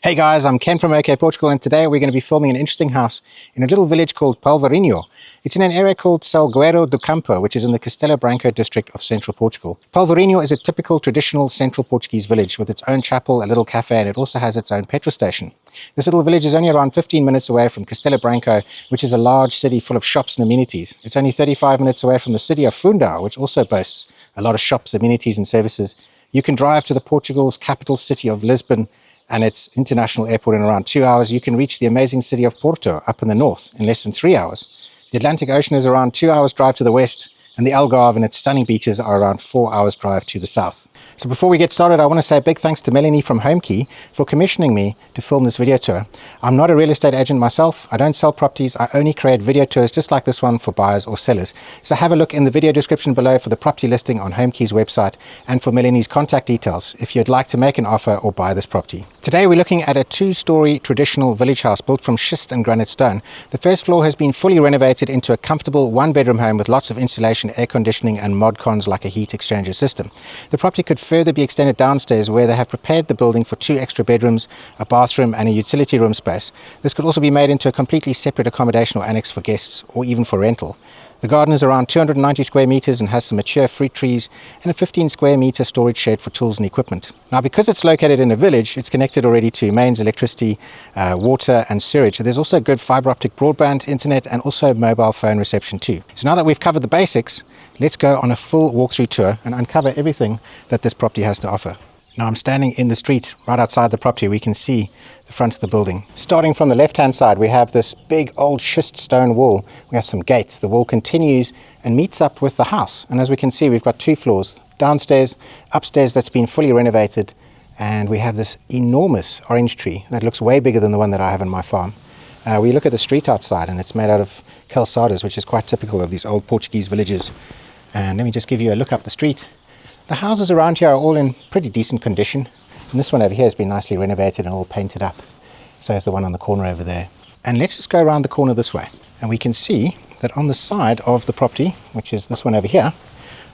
Hey guys, I'm Ken from OKportugal, and today we're going to be filming an interesting house in a little village called Palvarinho. It's in an area called Salgueiro do Campo, which is in the Castelo Branco district of central Portugal. Palvarinho is a typical traditional central Portuguese village with its own chapel, a little cafe, and it also has its own petrol station. This little village is only around 15 minutes away from Castelo Branco, which is a large city full of shops and amenities. It's only 35 minutes away from the city of Fundão, which also boasts a lot of shops, amenities and services. You can drive to the Portugal's capital city of Lisbon and its international airport in around 2 hours. You can reach the amazing city of Porto up in the north in less than 3 hours. The Atlantic Ocean is around 2 hours drive to the west, and the Algarve and its stunning beaches are around 4 hours drive to the south. So before we get started, I want to say a big thanks to Melanie from HomeKey for commissioning me to film this video tour. I'm not a real estate agent myself. I don't sell properties. I only create video tours just like this one for buyers or sellers. So have a look in the video description below for the property listing on HomeKey's website and for Melanie's contact details if you'd like to make an offer or buy this property. Today we're looking at a two-story traditional village house built from schist and granite stone. The first floor has been fully renovated into a comfortable one-bedroom home with lots of insulation, air conditioning and mod cons like a heat exchanger system. The property could further be extended downstairs, where they have prepared the building for 2 extra bedrooms, a bathroom and a utility room space. This could also be made into a completely separate accommodation or annex for guests or even for rental. The garden is around 290 square meters and has some mature fruit trees and a 15 square meter storage shed for tools and equipment. Now, because it's located in a village, it's connected already to mains, electricity, water and sewage. So there's also good fiber optic broadband internet and also mobile phone reception too. So now that we've covered the basics, let's go on a full walkthrough tour and uncover everything that this property has to offer. Now I'm standing in the street right outside the property. We can see the front of the building. Starting from the left-hand side, we have this big old schist stone wall. We have some gates. The wall continues and meets up with the house. And as we can see, we've got 2 floors, downstairs, upstairs that's been fully renovated. And we have this enormous orange tree that looks way bigger than the one that I have on my farm. We look at the street outside and it's made out of calçadas, which is quite typical of these old Portuguese villages. And let me just give you a look up the street. The houses around here are all in pretty decent condition. And this one over here has been nicely renovated and all painted up. So is the one on the corner over there. And let's just go around the corner this way. And we can see that on the side of the property, which is this one over here,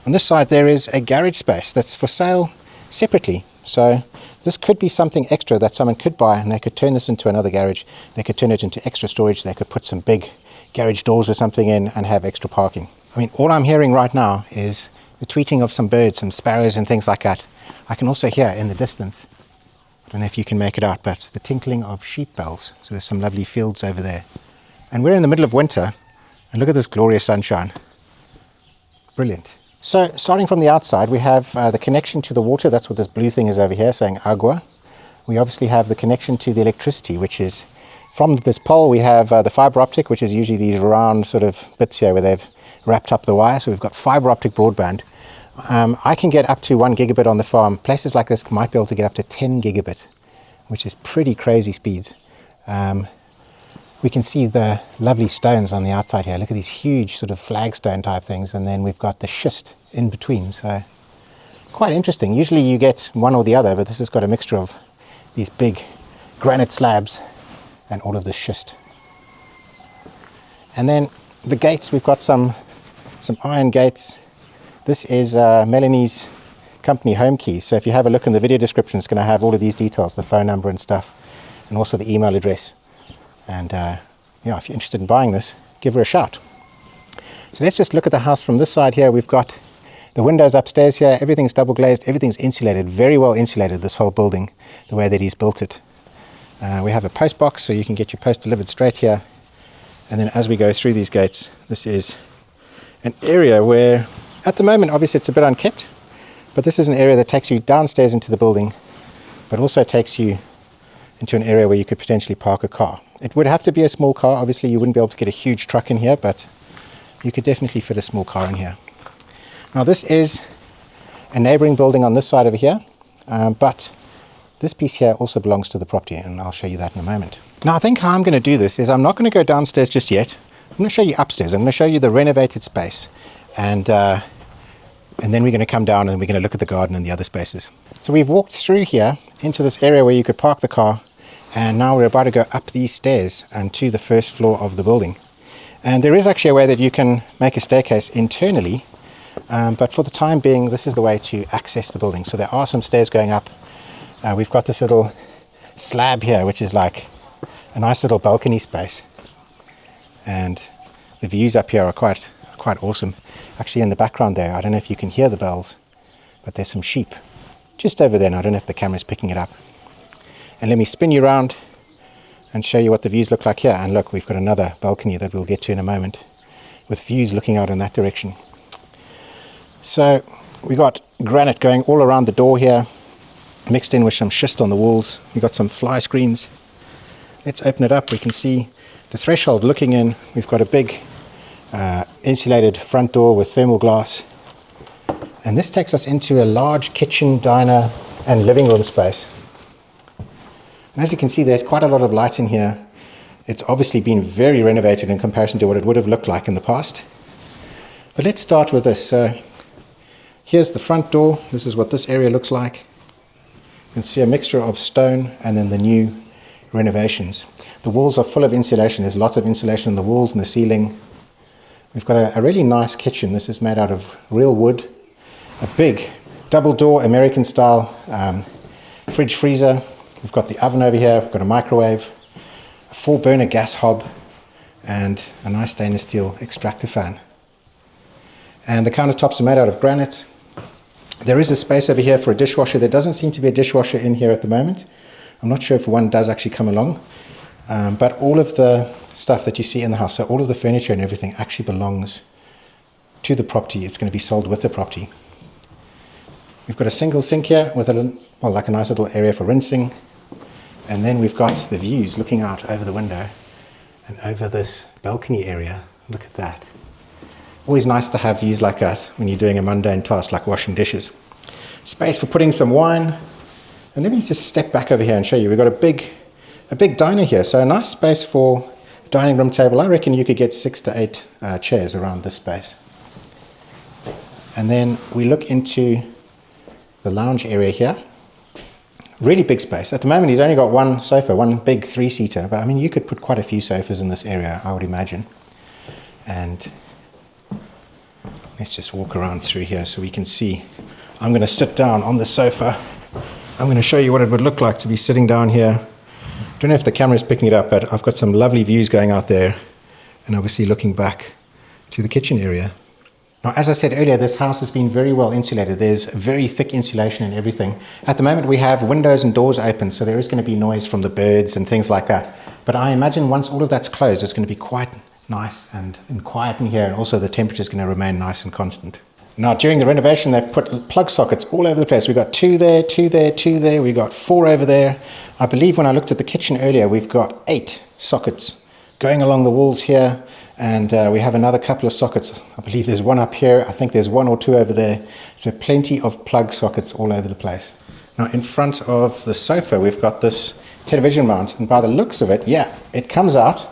on this side there is a garage space that's for sale separately. So this could be something extra that someone could buy, and they could turn this into another garage. They could turn it into extra storage. They could put some big garage doors or something in and have extra parking. I mean, all I'm hearing right now is the tweeting of some birds, some sparrows and things like that. I can also hear in the distance, I don't know if you can make it out, but the tinkling of sheep bells. So there's some lovely fields over there. And we're in the middle of winter, and look at this glorious sunshine. Brilliant. So starting from the outside, we have the connection to the water. That's what this blue thing is over here, saying agua. We obviously have the connection to the electricity, which is from this pole. We have the fiber optic, which is usually these round sort of bits here where they've wrapped up the wire. So we've got fiber optic broadband. I can get up to 1 gigabit on the farm. Places like this might be able to get up to 10 gigabit, which is pretty crazy speeds. We can see the lovely stones on the outside here. Look at these huge sort of flagstone type things, and then we've got the schist in between. So quite interesting. Usually you get one or the other, but this has got a mixture of these big granite slabs and all of the schist. And then the gates, we've got some iron gates. This is Melanie's company HomeKey. So if you have a look in the video description, it's going to have all of these details, the phone number and stuff, and also the email address. And yeah, if you're interested in buying this, give her a shout. So let's just look at the house from this side here. We've got the windows upstairs here. Everything's double glazed. Everything's insulated, very well insulated, this whole building, the way that he's built it. We have a post box, so you can get your post delivered straight here. And then as we go through these gates, this is an area where, at the moment, obviously it's a bit unkept, but this is an area that takes you downstairs into the building, but also takes you into an area where you could potentially park a car. It would have to be a small car. Obviously, you wouldn't be able to get a huge truck in here, but you could definitely fit a small car in here. Now, this is a neighboring building on this side over here, but this piece here also belongs to the property, and I'll show you that in a moment. Now, I think how I'm going to do this is I'm not going to go downstairs just yet. I'm going to show you upstairs. I'm going to show you the renovated space, and then we're going to come down and we're going to look at the garden and the other spaces. So we've walked through here into this area where you could park the car, and now we're about to go up these stairs and to the first floor of the building. And there is actually a way that you can make a staircase internally, but for the time being, this is the way to access the building. So there are some stairs going up. We've got this little slab here, which is like a nice little balcony space. And the views up here are quite awesome. Actually, in the background there, I don't know if you can hear the bells, but there's some sheep just over there, and I don't know if the camera's picking it up. And let me spin you around and show you what the views look like here. And look, we've got another balcony that we'll get to in a moment, with views looking out in that direction. So we got granite going all around the door here, mixed in with some schist on the walls. We got some fly screens. Let's open it up. We can see the threshold looking in. We've got a big insulated front door with thermal glass. And this takes us into a large kitchen, diner, and living room space. And as you can see, there's quite a lot of light in here. It's obviously been very renovated in comparison to what it would have looked like in the past. But let's start with this. Here's the front door. This is what this area looks like. You can see a mixture of stone and then the new renovations. The walls are full of insulation. There's lots of insulation in the walls and the ceiling. We've got a really nice kitchen. This is made out of real wood. A big double door American style fridge freezer. We've got the oven over here. We've got a microwave, a 4-burner gas hob, and a nice stainless steel extractor fan. And the countertops are made out of granite. There is a space over here for a dishwasher. There doesn't seem to be a dishwasher in here at the moment. I'm not sure if one does actually come along. But all of the stuff that you see in the house, so all of the furniture and everything actually belongs to the property. It's going to be sold with the property. We've got a single sink here with like a nice little area for rinsing. And then we've got the views looking out over the window and over this balcony area. Look at that. Always nice to have views like that when you're doing a mundane task like washing dishes. Space for putting some wine. And let me just step back over here and show you. We've got a big diner here. So a nice space for a dining room table. I reckon you could get 6 to 8 chairs around this space. And then we look into the lounge area here. Really big space. At the moment, he's only got one sofa, one big 3-seater. But I mean, you could put quite a few sofas in this area, I would imagine. And let's just walk around through here so we can see. I'm going to sit down on the sofa. I'm going to show you what it would look like to be sitting down here. I don't know if the camera's picking it up, but I've got some lovely views going out there, and obviously looking back to the kitchen area. Now, as I said earlier, this house has been very well insulated. There's very thick insulation and everything. At the moment, we have windows and doors open, so there is going to be noise from the birds and things like that. But I imagine once all of that's closed, it's going to be quite nice and quiet in here, and also the temperature is going to remain nice and constant. Now, during the renovation, they've put plug sockets all over the place. We've got 2 there, 2 there, 2 there. We've got 4 over there. I believe when I looked at the kitchen earlier, we've got 8 sockets going along the walls here. And we have another couple of sockets. I believe there's one up here. I think there's 1 or 2 over there. So plenty of plug sockets all over the place. Now, in front of the sofa, we've got this television mount. And by the looks of it, yeah, it comes out.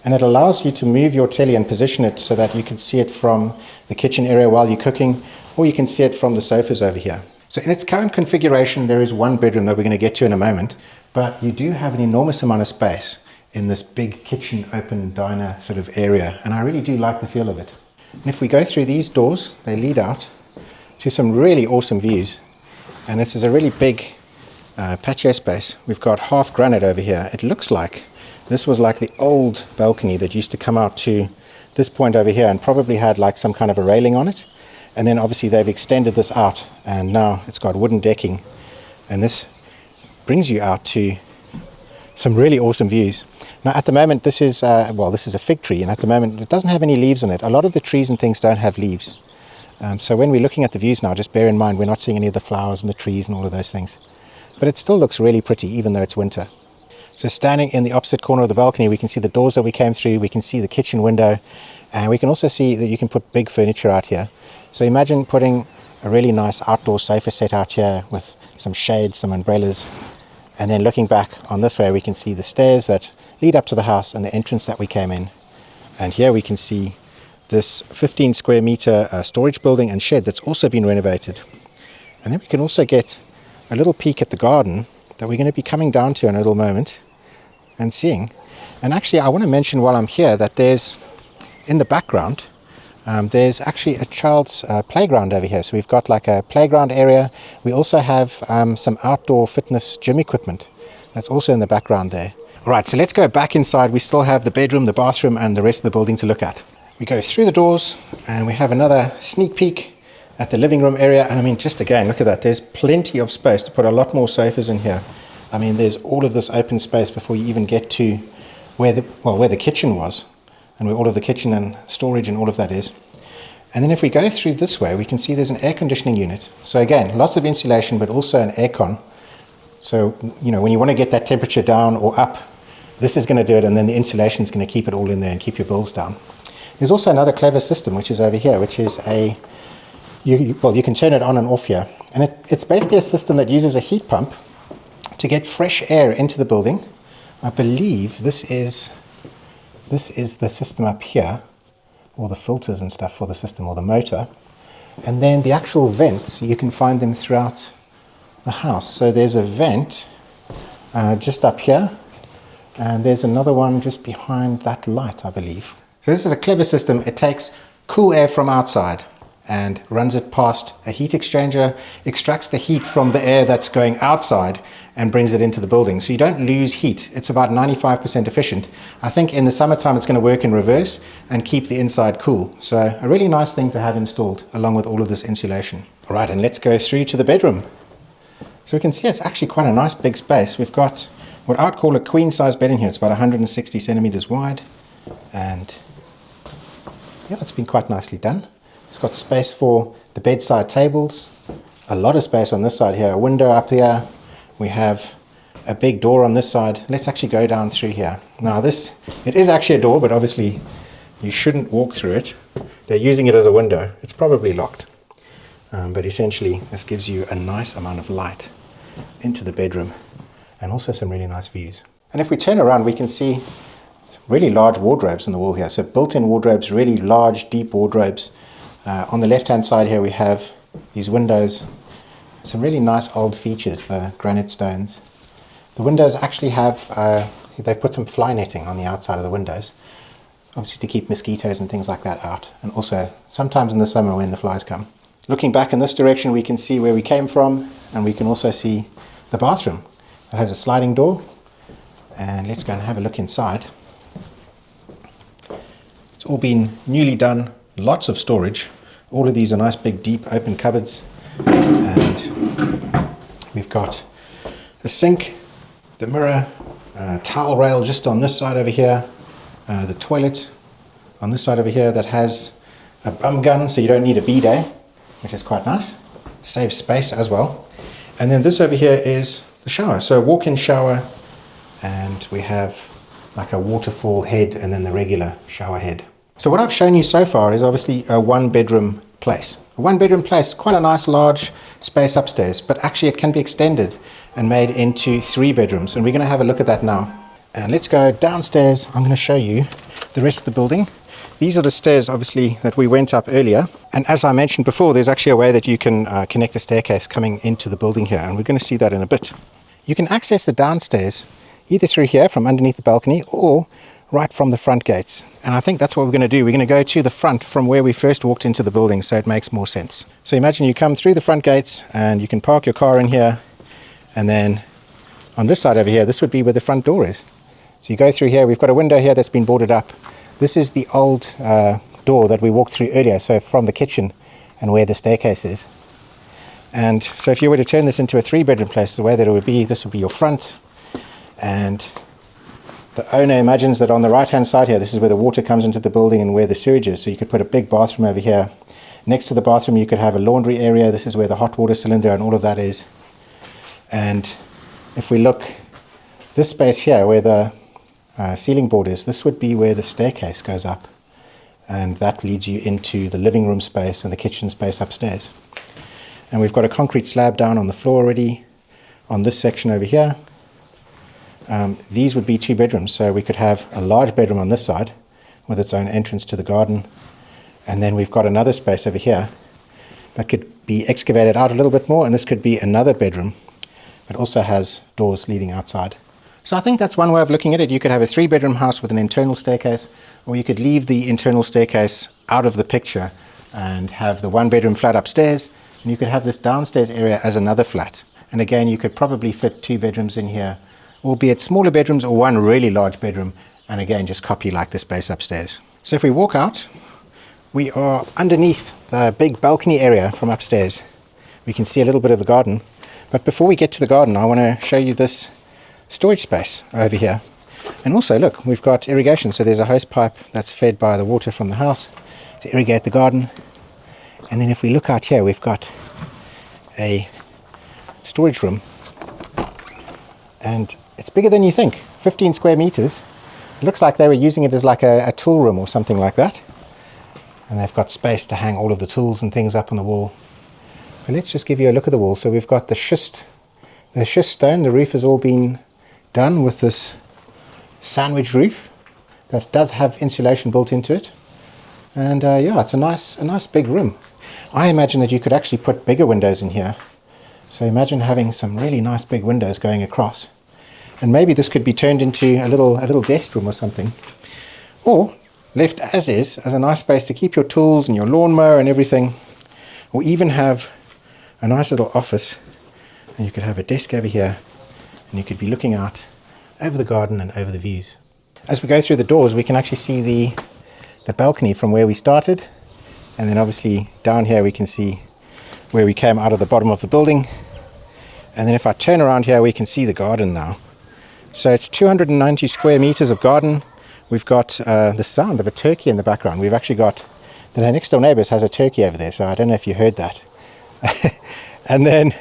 And it allows you to move your telly and position it so that you can see it from the kitchen area while you're cooking, or you can see it from the sofas over here. So in its current configuration, there is one bedroom that we're going to get to in a moment, but you do have an enormous amount of space in this big kitchen, open diner sort of area, and I really do like the feel of it. And if we go through these doors, they lead out to some really awesome views. And this is a really big patio space. We've got half granite over here. It looks like this was like the old balcony that used to come out to this point over here and probably had like some kind of a railing on it. And then obviously they've extended this out and now it's got wooden decking. And this brings you out to some really awesome views. Now at the moment this is this is a fig tree, and at the moment it doesn't have any leaves on it. A lot of the trees and things don't have leaves. So when we're looking at the views now, just bear in mind we're not seeing any of the flowers and the trees and all of those things. But it still looks really pretty even though it's winter. So standing in the opposite corner of the balcony, we can see the doors that we came through, we can see the kitchen window, and we can also see that you can put big furniture out here. So imagine putting a really nice outdoor sofa set out here with some shades, some umbrellas, and then looking back on this way we can see the stairs that lead up to the house and the entrance that we came in. And here we can see this 15 square meter storage building and shed that's also been renovated. And then we can also get a little peek at the garden that we're going to be coming down to in a little moment and seeing. And actually I want to mention while I'm here that there's, in the background, there's actually a child's playground over here. So we've got like a playground area. We also have some outdoor fitness gym equipment That's also in the background there. All right, so let's go back inside. We still have the bedroom, the bathroom, and the rest of the building to look at. We go through the doors and we have another sneak peek at the living room area. And I mean, just again, look at that. There's plenty of space to put a lot more sofas in here. I mean, there's all of this open space before you even get to where the kitchen was, and where all of the kitchen and storage and all of that is. And then if we go through this way, we can see there's an air conditioning unit. So again, lots of insulation, but also an aircon. So, you know, when you want to get that temperature down or up, this is going to do it, and then the insulation is going to keep it all in there and keep your bills down. There's also another clever system, which is over here, which is you can turn it on and off here. And it's basically a system that uses a heat pump to get fresh air into the building. I believe this is the system up here, or the filters and stuff for the system, or the motor. And then the actual vents, you can find them throughout the house. So there's a vent just up here, and there's another one just behind that light, I believe. So this is a clever system. It takes cool air from outside and runs it past a heat exchanger, extracts the heat from the air that's going outside and brings it into the building. So you don't lose heat. It's about 95% efficient. I think in the summertime it's going to work in reverse and keep the inside cool. So a really nice thing to have installed along with all of this insulation. All right, and let's go through to the bedroom. So we can see it's actually quite a nice big space. We've got what I'd call a queen size bed in here. It's about 160 centimeters wide, and yeah, it's been quite nicely done. It's got space for the bedside tables, a lot of space on this side here, a window up here. We have a big door on this side. Let's actually go down through here. Now it is actually a door, but obviously you shouldn't walk through it. They're using it as a window. It's probably locked. But essentially this gives you a nice amount of light into the bedroom and also some really nice views. And if we turn around, we can see really large wardrobes on the wall here. So built-in wardrobes, really large, deep wardrobes. On the left-hand side here, we have these windows. Some really nice old features, the granite stones. The windows actually have, they've put some fly netting on the outside of the windows, obviously to keep mosquitoes and things like that out. And also sometimes in the summer when the flies come. Looking back in this direction, we can see where we came from, and we can also see the bathroom. It has a sliding door, and let's go and have a look inside. It's all been newly done, lots of storage. All of these are nice big deep open cupboards, and we've got the sink, the mirror, towel rail just on this side over here, the toilet on this side over here that has a bum gun, so you don't need a bidet, which is quite nice. Saves space as well. And then this over here is the shower. So a walk-in shower, and we have like a waterfall head and then the regular shower head. So what I've shown you so far is obviously a one-bedroom place. A one-bedroom place, quite a nice large space upstairs, but actually it can be extended and made into 3 bedrooms, and we're going to have a look at that now. And let's go downstairs. I'm going to show you the rest of the building. These are the stairs, obviously, that we went up earlier. And as I mentioned before, there's actually a way that you can connect a staircase coming into the building here, and we're going to see that in a bit. You can access the downstairs either through here from underneath the balcony or right from the front gates. And I think that's what we're going to do. We're going to go to the front from where we first walked into the building, so it makes more sense. So imagine you come through the front gates and you can park your car in here, and then on this side over here, this would be where the front door is. So you go through here, we've got a window here that's been boarded up. This is the old door that we walked through earlier, so from the kitchen and where the staircase is. And so if you were to turn this into a 3-bedroom place, the way that it would be, this would be your front. And the owner imagines that on the right-hand side here, this is where the water comes into the building and where the sewage is. So you could put a big bathroom over here. Next to the bathroom, you could have a laundry area. This is where the hot water cylinder and all of that is. And if we look, this space here where the ceiling board is, this would be where the staircase goes up, and that leads you into the living room space and the kitchen space upstairs. And we've got a concrete slab down on the floor already on this section over here. These would be 2 bedrooms, so we could have a large bedroom on this side with its own entrance to the garden, and then we've got another space over here that could be excavated out a little bit more, and this could be another bedroom. It also has doors leading outside. So I think that's one way of looking at it. You could have a 3-bedroom house with an internal staircase, or you could leave the internal staircase out of the picture and have the 1-bedroom flat upstairs, and you could have this downstairs area as another flat. And again, you could probably fit 2 bedrooms in here, albeit smaller bedrooms or one really large bedroom, and again just copy like the space upstairs. So if we walk out, we are underneath the big balcony area from upstairs. We can see a little bit of the garden, but before we get to the garden I want to show you this storage space over here. And also look, we've got irrigation, so there's a hose pipe that's fed by the water from the house to irrigate the garden. And then if we look out here, we've got a storage room, and it's bigger than you think, 15 square meters. It looks like they were using it as like a tool room or something like that, and they've got space to hang all of the tools and things up on the wall. But let's just give you a look at the wall. So we've got the schist stone. The roof has all been done with this sandwich roof that does have insulation built into it, and yeah, it's a nice big room. I imagine that you could actually put bigger windows in here. So imagine having some really nice big windows going across, and maybe this could be turned into a little guest room or something, or left as is, as a nice space to keep your tools and your lawnmower and everything, or even have a nice little office, and you could have a desk over here, and you could be looking out over the garden and over the views. As we go through the doors, we can actually see the balcony from where we started, and then obviously down here we can see where we came out of the bottom of the building. And then if I turn around here, we can see the garden now. So it's 290 square meters of garden. We've got the sound of a turkey in the background. We've actually got, the next door neighbors has a turkey over there, so I don't know if you heard that. And then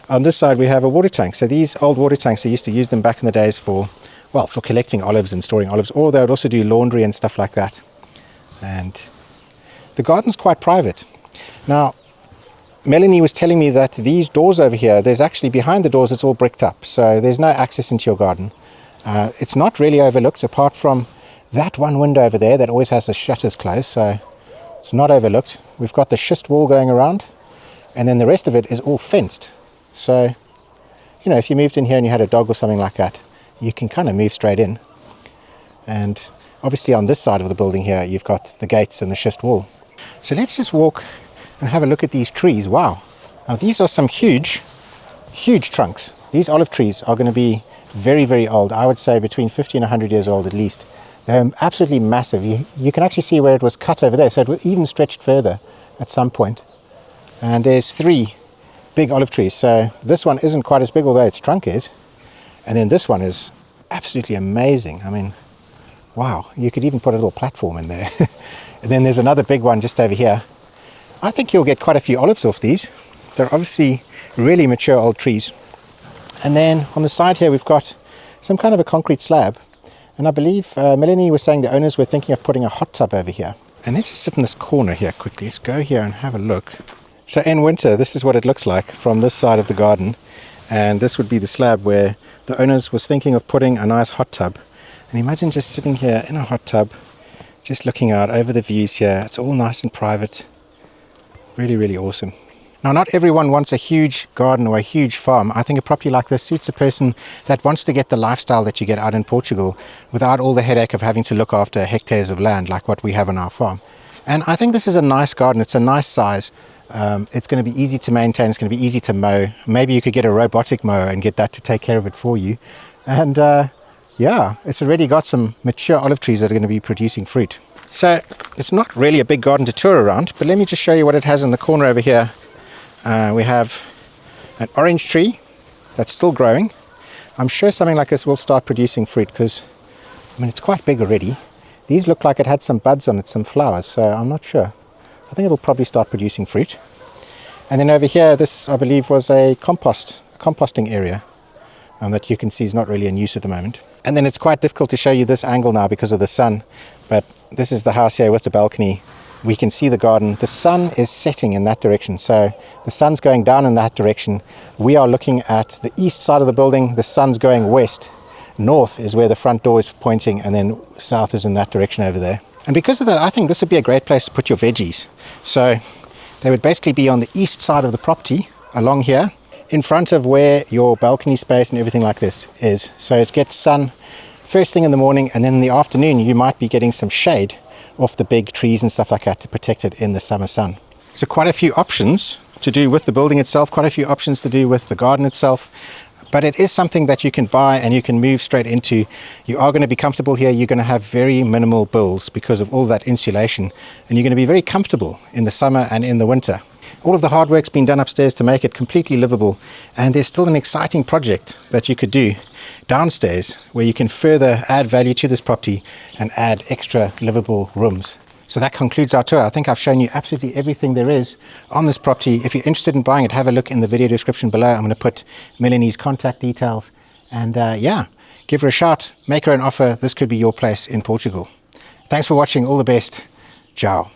on this side we have a water tank. So these old water tanks, they used to use them back in the days for collecting olives and storing olives, or they would also do laundry and stuff like that. And the garden's quite private. Now, Melanie was telling me that these doors over here, there's actually behind the doors, it's all bricked up, so there's no access into your garden. It's not really overlooked, apart from that one window over there that always has the shutters closed, so it's not overlooked. We've got the schist wall going around, and then the rest of it is all fenced. So, you know, if you moved in here and you had a dog or something like that, you can kind of move straight in. And obviously on this side of the building here, you've got the gates and the schist wall. So let's just walk and have a look at these trees. Wow. Now these are some huge trunks. These olive trees are going to be very, very old. I would say between 50 and 100 years old at least. They're absolutely massive. You can actually see where it was cut over there, so it even stretched further at some point. And there's 3 big olive trees. So this one isn't quite as big, although its trunk is. And then this one is absolutely amazing. I mean, wow, you could even put a little platform in there. And then there's another big one just over here. I think you'll get quite a few olives off these. They're obviously really mature old trees. And then on the side here we've got some kind of a concrete slab. And I believe Melanie was saying the owners were thinking of putting a hot tub over here. And let's just sit in this corner here quickly. Let's go here and have a look. So in winter, this is what it looks like from this side of the garden. And this would be the slab where the owners was thinking of putting a nice hot tub. And imagine just sitting here in a hot tub, just looking out over the views here. It's all nice and private. Really, really awesome. Now, not everyone wants a huge garden or a huge farm. I think a property like this suits a person that wants to get the lifestyle that you get out in Portugal without all the headache of having to look after hectares of land like what we have on our farm. And I think this is a nice garden. It's a nice size. It's going to be easy to maintain. It's going to be easy to mow. Maybe you could get a robotic mower and get that to take care of it for you. And yeah, it's already got some mature olive trees that are going to be producing fruit. So it's not really a big garden to tour around, but let me just show you what it has in the corner over here. We have an orange tree that's still growing. I'm sure something like this will start producing fruit because, I mean, it's quite big already. These look like it had some buds on it, some flowers, so I'm not sure. I think it'll probably start producing fruit. And then over here, this I believe was a composting area that you can see is not really in use at the moment. And then it's quite difficult to show you this angle now because of the sun, but this is the house here with the balcony. We can see the garden. The sun is setting in that direction, so the sun's going down in that direction. We are looking at the east side of the building. The sun's going west. North is where the front door is pointing, and then south is in that direction over there. And because of that, I think this would be a great place to put your veggies. So they would basically be on the east side of the property, along here, in front of where your balcony space and everything like this is. So it gets sun first thing in the morning, and then in the afternoon you might be getting some shade off the big trees and stuff like that to protect it in the summer sun. So quite a few options to do with the building itself, quite a few options to do with the garden itself. But it is something that you can buy and you can move straight into. You are going to be comfortable here. You're going to have very minimal bills because of all that insulation, and you're going to be very comfortable in the summer and in the winter. All of the hard work's been done upstairs to make it completely livable, and there's still an exciting project that you could do downstairs where you can further add value to this property and add extra livable rooms. So that concludes our tour. I think I've shown you absolutely everything there is on this property. If you're interested in buying it, have a look in the video description below. I'm going to put Melanie's contact details, and yeah, give her a shout, make her an offer. This could be your place in Portugal. Thanks for watching. All the best. Ciao.